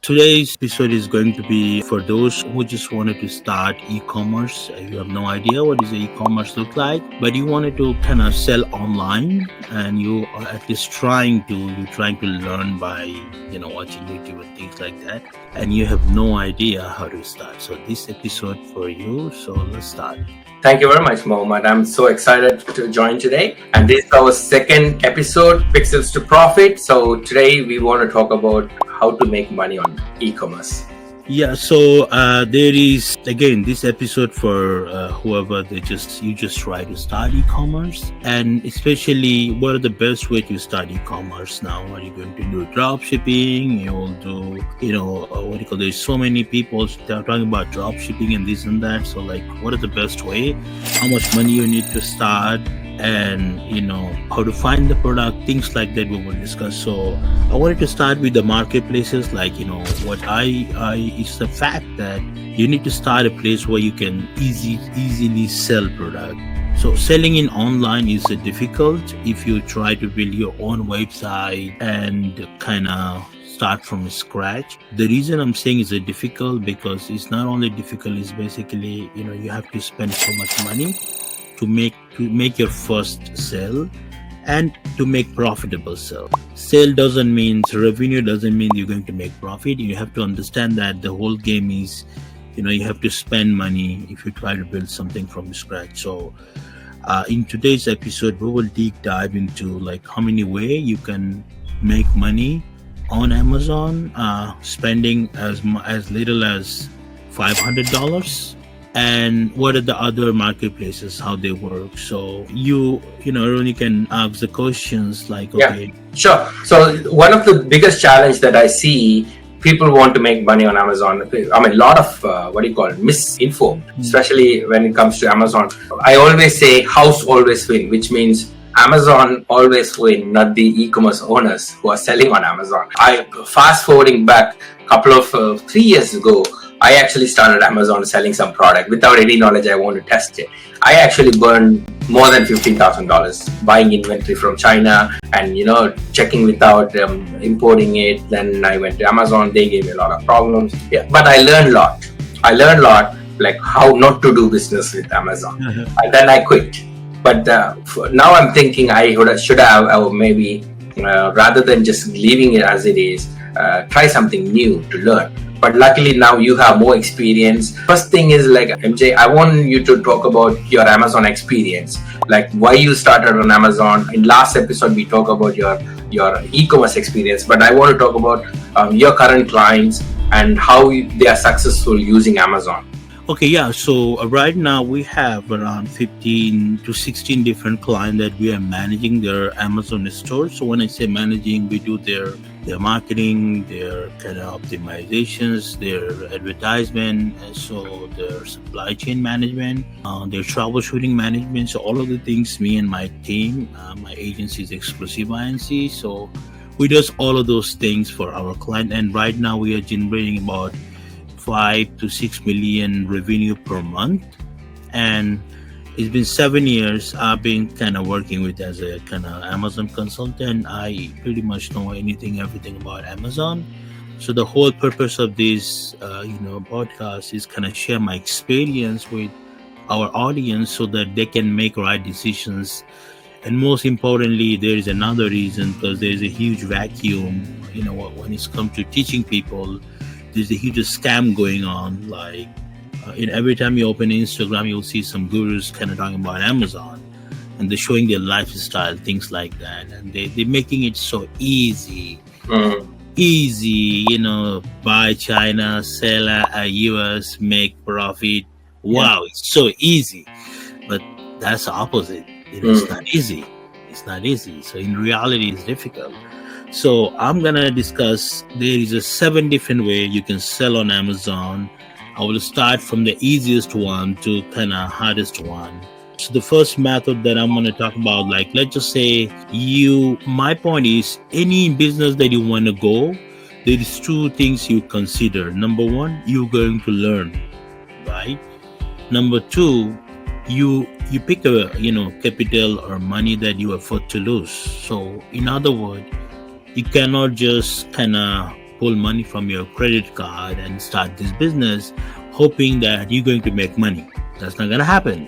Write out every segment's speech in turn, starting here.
Today's episode is going to be for those who just wanted to start e-commerce. You have no idea what does e-commerce look like, but you wanted to kind of sell online, and you are at least you're trying to learn by watching YouTube and things like that, and you have no idea how to start. So this episode for you. So let's start. Thank you very much, Mohammed. I'm so excited to join today. And this is our second episode, Pixels to Profit. So today we want to talk about how to make money on e-commerce. Yeah, so there is again this episode for whoever you just try to start e-commerce, and especially what are the best way to start e-commerce now. Are you going to do dropshipping? You'll do there's so many people talking about dropshipping and this and that. So like, what is the best way? How much money you need to start? And how to find the product, things like that we will discuss. So I wanted to start with the marketplaces. Like what it's the fact that you need to start a place where you can easily sell product. So selling in online is difficult if you try to build your own website and kind of start from scratch. The reason I'm saying it's difficult because it's not only difficult, it's basically you have to spend so much money to make your first sale and to make profitable sale. Sale doesn't mean revenue, doesn't mean you're going to make profit. You have to understand that the whole game is, you have to spend money if you try to build something from scratch. So in today's episode, we will deep dive into like how many ways you can make money on Amazon, spending as little as $500. And what are the other marketplaces, how they work. So you can ask the questions like, okay. Yeah, sure. So one of the biggest challenge that I see, people want to make money on Amazon. I mean, a lot of misinformed, especially when it comes to Amazon. I always say house always win, which means Amazon always win, not the e-commerce owners who are selling on Amazon. Fast forwarding back a couple of 3 years ago, I actually started Amazon selling some product without any knowledge. I want to test it. I actually burned more than $15,000 buying inventory from China and checking without importing it. Then I went to Amazon. They gave me a lot of problems. Yeah, but I learned a lot like how not to do business with Amazon. And then I quit. But now I'm thinking I should have maybe rather than just leaving it as it is, try something new to learn. But luckily now you have more experience. First thing is like, MJ, I want you to talk about your Amazon experience, like why you started on Amazon. In last episode, we talked about your e-commerce experience, but I want to talk about your current clients and how they are successful using Amazon. Okay, yeah. So right now we have around 15 to 16 different clients that we are managing their Amazon store. So when I say managing, we do their marketing, their kind of optimizations, their advertisement, and so their supply chain management, their troubleshooting management. So all of the things, me and my team, my agency is Exclusive INC. So we do all of those things for our client. And right now we are generating about 5 to 6 million revenue per month, and it's been 7 years I've been kind of working with as a kind of Amazon consultant. I pretty much know everything about Amazon. So the whole purpose of this podcast is kind of share my experience with our audience so that they can make right decisions. And most importantly, there is another reason, because there's a huge vacuum when it comes to teaching people. There's a huge scam going on. Like every time you open Instagram, you'll see some gurus kind of talking about Amazon, and they're showing their lifestyle, things like that, and they're making it so easy. Easy, buy China, sell US, make profit. Wow, it's so easy. But that's the opposite. It's not easy. It's not easy. So in reality, it's difficult. So I'm gonna discuss, there is 7 different ways you can sell on Amazon. I will start from the easiest one to kind of hardest one. So the first method that I'm gonna talk about, like let's just say my point is, any business that you want to go, there is 2 things you consider. Number 1, you're going to learn, right? Number 2, you pick a capital or money that you afford to lose. So in other words, you cannot just kind of pull money from your credit card and start this business hoping that you're going to make money. That's not going to happen.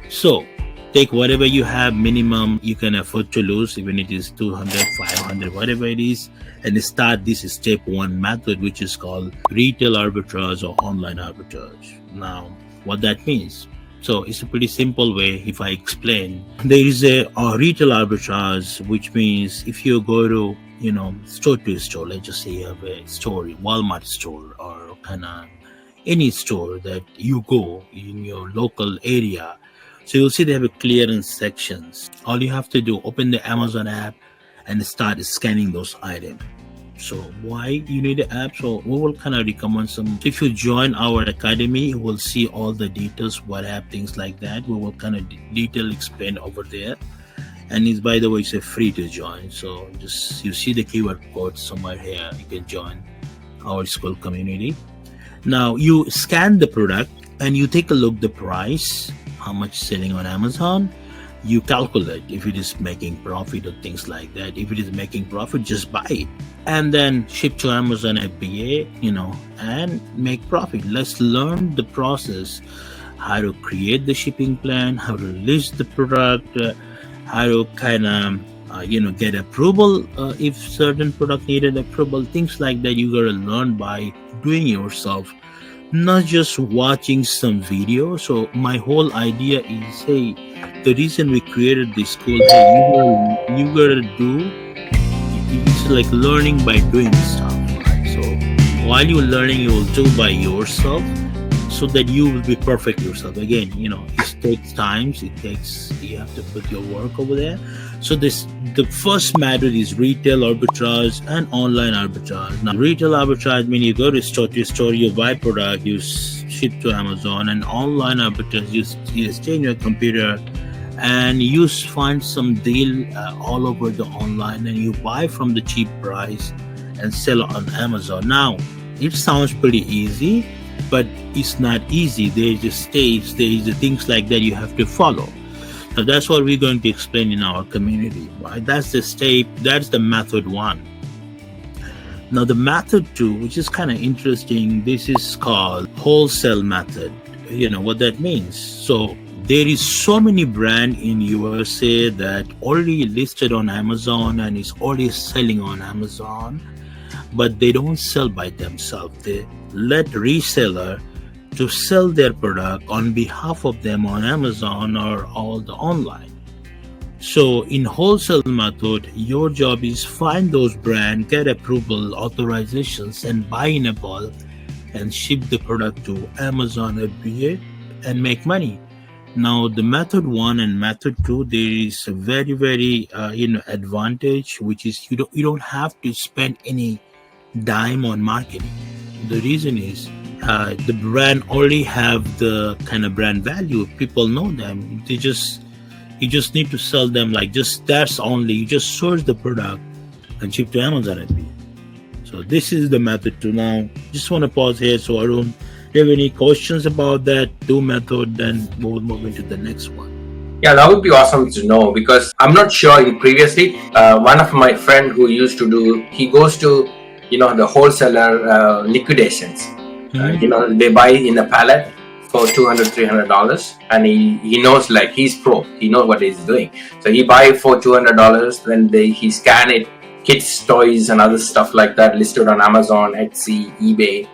So take whatever you have, minimum you can afford to lose, even if it is 200, 500, whatever it is, and start this step one method, which is called retail arbitrage or online arbitrage. Now, what that means. So it's a pretty simple way if I explain. There is a retail arbitrage, which means if you go to, store to store, let's just say you have a store, Walmart store or kind of any store that you go in your local area. So you'll see they have a clearance sections. All you have to do, open the Amazon app and start scanning those items. So why you need an app? So we will kind of recommend some. If you join our academy, you will see all the details, what app, things like that. We will kind of detail explain over there. And it's, by the way, it's free to join. So just you see the keyword code somewhere here. You can join our school community. Now you scan the product and you take a look the price, how much selling on Amazon. You calculate if it is making profit or things like that. If it is making profit, just buy it and then ship to Amazon FBA, and make profit. Let's learn the process, how to create the shipping plan, how to list the product, how to kind of, get approval if certain product needed approval, things like that. You gotta learn by doing yourself, not just watching some video. So my whole idea is, hey, the reason we created this school, hey, you gotta do, it's like learning by doing stuff, right? So while you're learning, you will do by yourself so that you will be perfect yourself. Again, it takes time, you have to put your work over there. So the first method is retail arbitrage and online arbitrage. Now, retail arbitrage means you go to store, you buy product, you ship to Amazon, and online arbitrage, you stay in your computer and you find some deal all over the online and you buy from the cheap price and sell on Amazon. Now, it sounds pretty easy, but it's not easy. There's the steps, there's the things like that you have to follow. So that's what we're going to explain in our community, right? That's the step, that's the method one. Now the method two, which is kind of interesting, this is called Wholesale Method. You know what that means. So there is so many brand in USA that already listed on Amazon and is already selling on Amazon, but they don't sell by themselves. They let reseller to sell their product on behalf of them on Amazon or all the online. So in Wholesale Method, your job is find those brands, get approval, authorizations, and buy in a bulk and ship the product to Amazon FBA and make money. Now the method one and method two, there is a very, very advantage, which is you don't have to spend any dime on marketing. The reason is the brand already have the kind of brand value. People know them. You just need to sell them that's only. You just source the product and ship to Amazon FBA. So this is the method two. Now just want to pause here so I don't have any questions about that two method, then we'll move into the next one. Yeah, that would be awesome to know, because I'm not sure. Previously, one of my friend who used to do, he goes to, the wholesaler liquidations. They buy in a pallet for $200, $300, and he knows, he's pro. He knows what he's doing. So he buy for $200, then he scan it, kids, toys, and other stuff like that listed on Amazon, Etsy, eBay,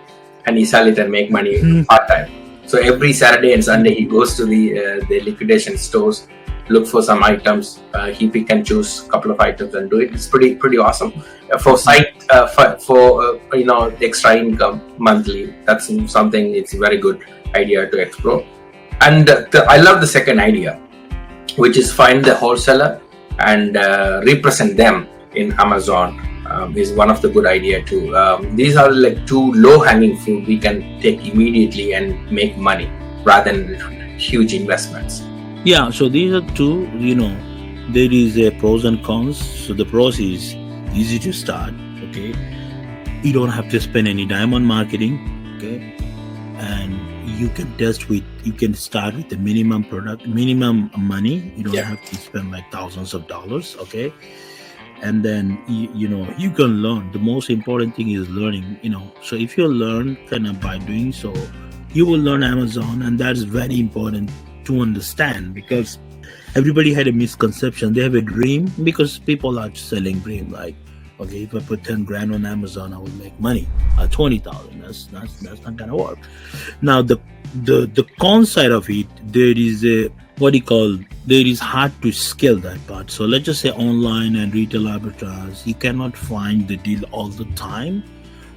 and he sell it and make money part time. So every Saturday and Sunday he goes to the liquidation stores, look for some items. He pick and choose a couple of items and do it. It's pretty awesome for site for extra income monthly. That's something. It's a very good idea to explore. And I love the second idea, which is find the wholesaler and represent them in Amazon. Is one of the good idea too. These are two low-hanging fruit we can take immediately and make money rather than huge investments. Yeah, so these are two, there is a pros and cons. So the pros is easy to start, okay? You don't have to spend any dime on marketing, okay? And you can start with the minimum money. You don't have to spend thousands of dollars, okay? and then you can learn. The most important thing is learning. So if you learn kind of by doing so, you will learn Amazon, and that's very important to understand, because everybody had a misconception. They have a dream, because people are selling dream like, okay, if I put 10 grand on Amazon, I will make money. 20,000. That's not gonna work. Now the con side of it, there is a there is hard to scale that part. So let's just say online and retail arbitrage, you cannot find the deal all the time.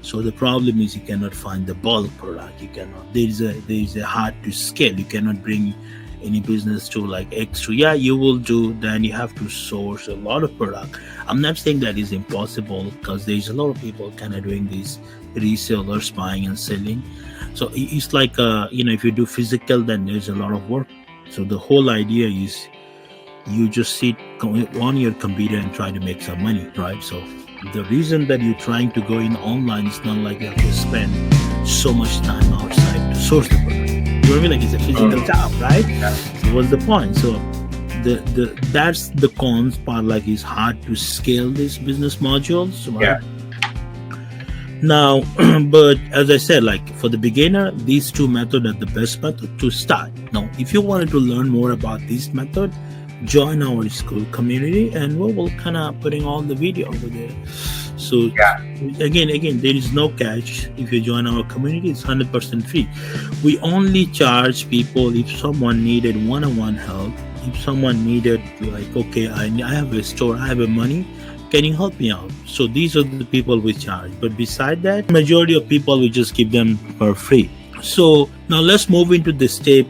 So the problem is you cannot find the bulk product. You cannot. There is a hard to scale. You cannot bring any business to like X to, yeah, you will do, then you have to source a lot of product. I'm not saying that is impossible, because there's a lot of people kind of doing this, resellers buying and selling. So it's like if you do physical, then there's a lot of work. So the whole idea is you just sit on your computer and try to make some money, right? So the reason that you're trying to go in online is not like you have to spend so much time outside to source the product. You know what I mean? Like, it's a physical job, right? Yeah. So what's the point? So that's the cons part. Like, it's hard to scale these business modules, right? Yeah. Now, but as I said, like for the beginner, these two methods are the best method to start. Now, if you wanted to learn more about this method, join our school community, and we will kind of putting all the video over there. So again, there is no catch. If you join our community, it's 100% free. We only charge people if someone needed one-on-one help. If someone needed, like, okay, I have a store, I have a money, can you help me out? So these are the people we charge. But beside that, majority of people, we just give them for free. So now let's move into the step,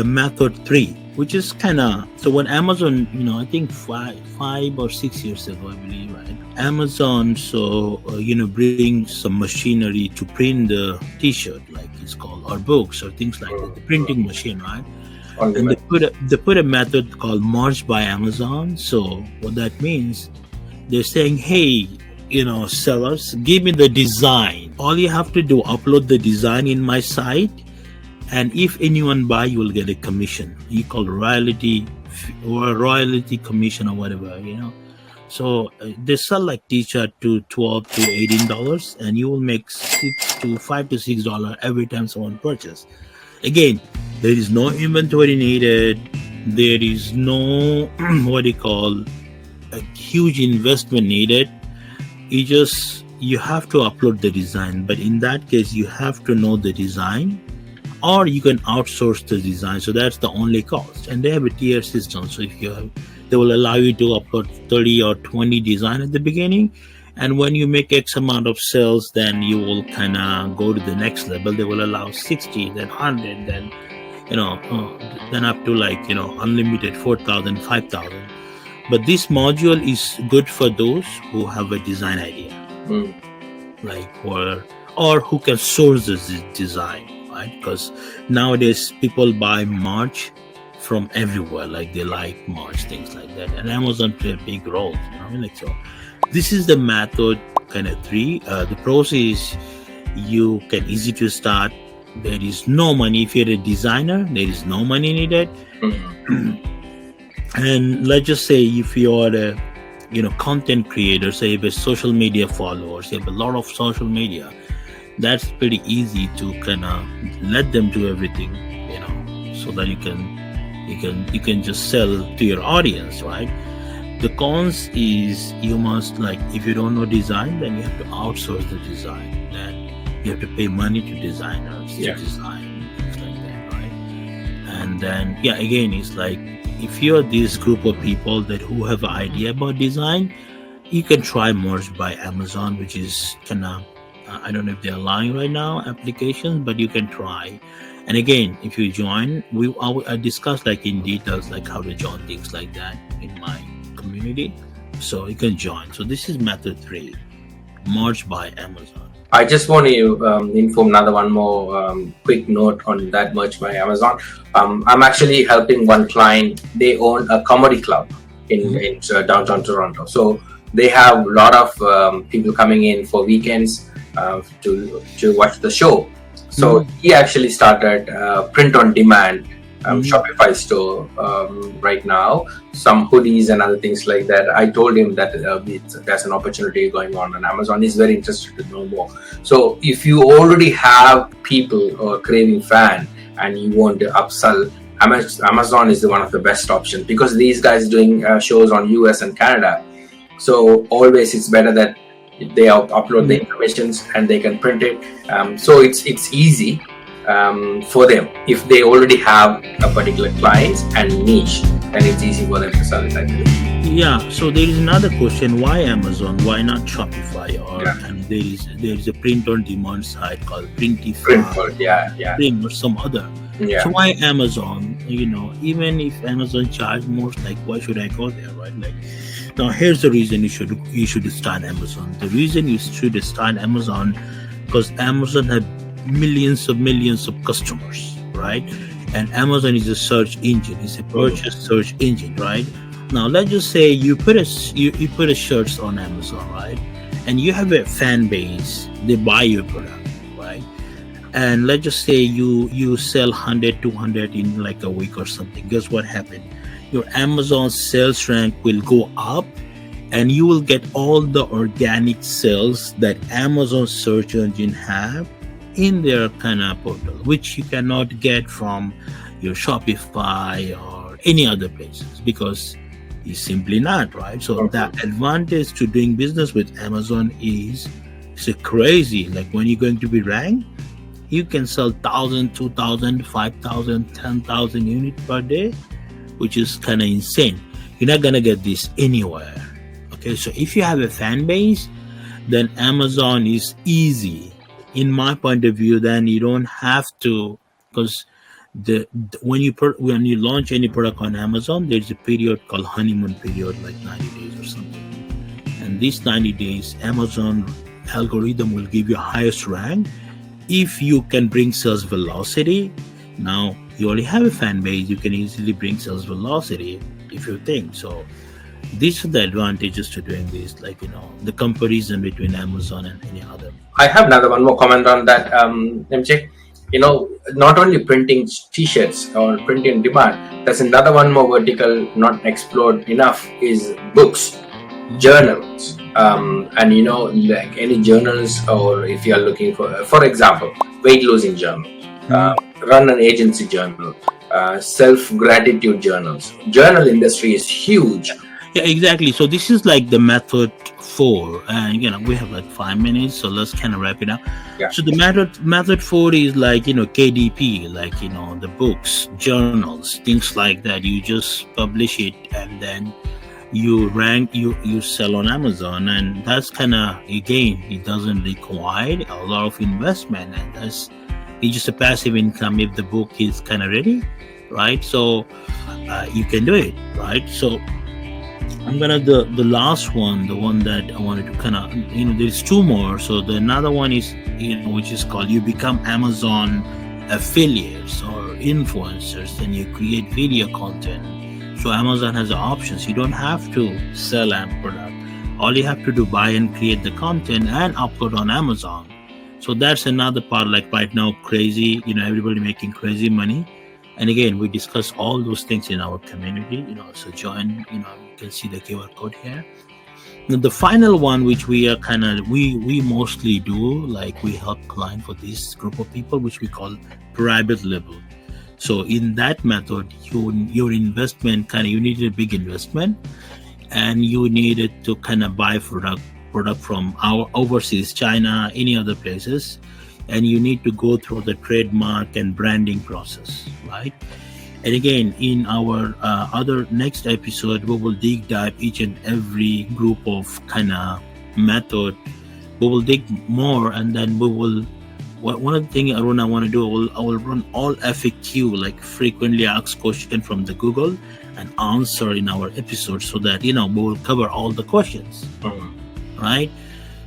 method 3, which is kind of, so when Amazon, I think 5 or 6 years ago, I believe, right? Amazon, bring some machinery to print the T-shirt, like it's called, or books or things like that, the printing machine, right? And they put a method called Merge by Amazon. So what that means, they're saying, hey, sellers, give me the design. All you have to do, upload the design in my site, and if anyone buy, you will get a commission. You call royalty commission or whatever, So they sell like T-shirt to $12 to $18, and you will make $5 to $6 every time someone purchase. Again, there is no inventory needed. There is no a huge investment needed. You have to upload the design, but in that case, you have to know the design, or you can outsource the design. So that's the only cost. And they have a tier system. So they will allow you to upload 30 or 20 design at the beginning. And when you make X amount of sales, then you will kind of go to the next level. They will allow 60, then 100, then, then up to unlimited 4,000, 5,000. But this module is good for those who have a design idea, or who can source this design, right? Because nowadays people buy merch from everywhere, like they like merch, things like that, and Amazon play a big role. So this is the method kind of 3. The process is you can easy to start. There is no money. If you're a designer, there is no money needed. And let's just say if you're a content creator, say you have a social media followers, you have a lot of social media, that's pretty easy to kind of let them do everything, so that you can just sell to your audience, right? The cons is you must, if you don't know design, then you have to outsource the design. Then you have to pay money to designers to design, things like that, right? And then, again, it's like, if you're this group of people who have an idea about design, you can try Merge by Amazon, which is kind of, I don't know if they're allowing right now applications, but you can try. And again, if you join, I discussed in details how to join things like that in my community, so you can join. So this is method 3, Merge by Amazon. I just want to inform one more quick note on that Merge by Amazon. I'm actually helping one client. They own a comedy club in downtown Toronto. So they have a lot of people coming in for weekends to watch the show. So he actually started print on demand Shopify store right now, some hoodies and other things like that. I told him that there's an opportunity going on Amazon. He's very interested to know more. So if you already have people or craving fan and you want to upsell, Amazon is one of the best options, because these guys doing shows on US and Canada. So always it's better that they upload the information and they can print it. So it's easy for them. If they already have a particular client and niche, then it's easy for them to sell it, I believe. Yeah, so there is another question: why Amazon? Why not Shopify? And there is a print on demand site called Printify, Print or some other. Yeah. So why Amazon? Even if Amazon charge more, like why should I go there, right? Like, now here's the reason you should start Amazon. The reason you should start Amazon, because Amazon have millions of customers, right? And Amazon is a search engine. It's a purchase search engine, right? Now let's just say you put a shirts on Amazon, right? And you have a fan base. They buy your product, right? And let's just say you sell 100, 200 in like a week or something. Guess what happened? Your Amazon sales rank will go up, and you will get all the organic sales that Amazon search engine have in their kind of portal, which you cannot get from your Shopify or any other places, because it's simply not, right? So the advantage to doing business with Amazon is it's crazy. Like when you're going to be ranked, you can sell 1,000, 2,000, 5,000, 10,000 units per day, which is kind of insane. You're not gonna get this anywhere. Okay, so if you have a fan base, then Amazon is easy. In my point of view, then you don't have to, because when you launch any product on Amazon, there's a period called honeymoon period, like 90 days or something. And these 90 days, Amazon algorithm will give you highest rank if you can bring sales velocity. Now you already have a fan base, you can easily bring sales velocity if you think so. These are the advantages to doing this, like the comparison between Amazon and any other. I have one more comment on that, MJ. Not only printing t-shirts or printing demand, there's one more vertical not explored enough is books, journals, and like any journals, or if you are looking for example, weight losing journal, run an agency journal, self-gratitude journals. Journal industry is huge. Yeah, exactly. So this is like the method 4, and we have like 5 minutes, so let's kind of wrap it up. Yeah. So the method 4 is like KDP, like the books, journals, things like that. You just publish it, and then you rank, you sell on Amazon, and that's kind of, again, it doesn't require a lot of investment, and it's just a passive income if the book is kind of ready, right? So you can do it, right? So I'm gonna the last one, the one that I wanted to kind of there's 2 more. So the another one is which is called you become Amazon affiliates or influencers, and you create video content. So Amazon has the options. You don't have to sell a product. All you have to do, buy and create the content and upload on Amazon. So that's another part. Like right now, crazy, everybody making crazy money. And again, we discuss all those things in our community, so join, you can see the QR code here. Now, the final one, which we are we mostly do, like we help client for this group of people, which we call private label. So in that method, your investment, you needed a big investment, and you needed to buy product from our overseas, China, any other places. And you need to go through the trademark and branding process, right? And again, in our other next episode, we will dive each and every group of method. We will dig more, and then we will. One of the things, Arun, I want to do, I will run all FAQ, like frequently asked question from the Google, and answer in our episode, so that we will cover all the questions, right?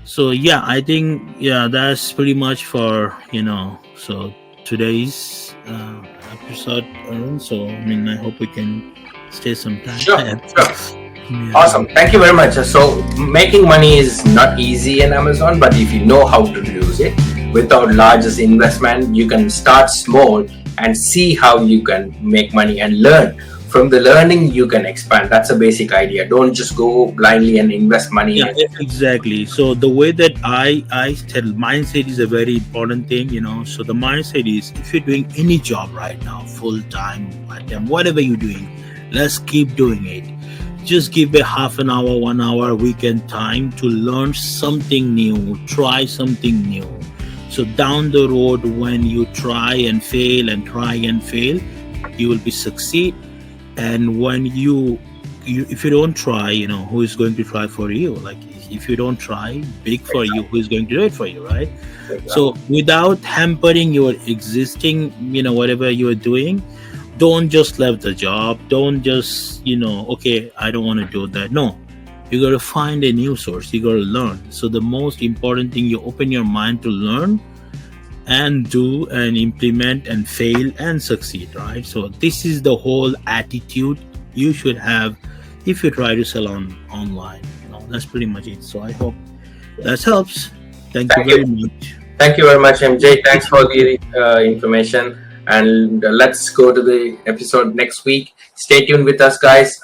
So yeah, I think that's pretty much for so today's episode, Arun. So I hope we can stay some time. Sure. Yeah. Awesome. Thank you very much. So making money is not easy in Amazon, but if you know how to use it, without largest investment. You can start small and see how you can make money and learn. From the learning, you can expand. That's a basic idea. Don't just go blindly and invest money. Yeah, exactly. So the way that I tell, mindset is a very important thing, So the mindset is, if you're doing any job right now, full time, part time, whatever you're doing, let's keep doing it. Just give a half an hour, 1 hour weekend time to learn something new, try something new. So down the road, when you try and fail and try and fail, you will be succeed. And when you if you don't try, who is going to try for you? Like, if you don't try big for you, who is going to do it for you, right? So without hampering your existing, whatever you are doing, don't just leave the job. Don't just, okay, I don't want to do that. No, you got to find a new source. You got to learn. So the most important thing, you open your mind to learn and do and implement and fail and succeed, right? So this is the whole attitude you should have if you try to sell online. That's pretty much it. So I hope that helps. Thank you very much. Thank you very much, MJ. Thanks for the information. And let's go to the episode next week. Stay tuned with us, guys.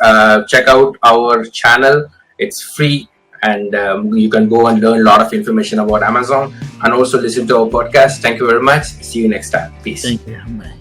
Check out our channel. It's free, and you can go and learn a lot of information about Amazon, and also listen to our podcast. Thank you very much. See you next time. Peace. Thank you. Bye.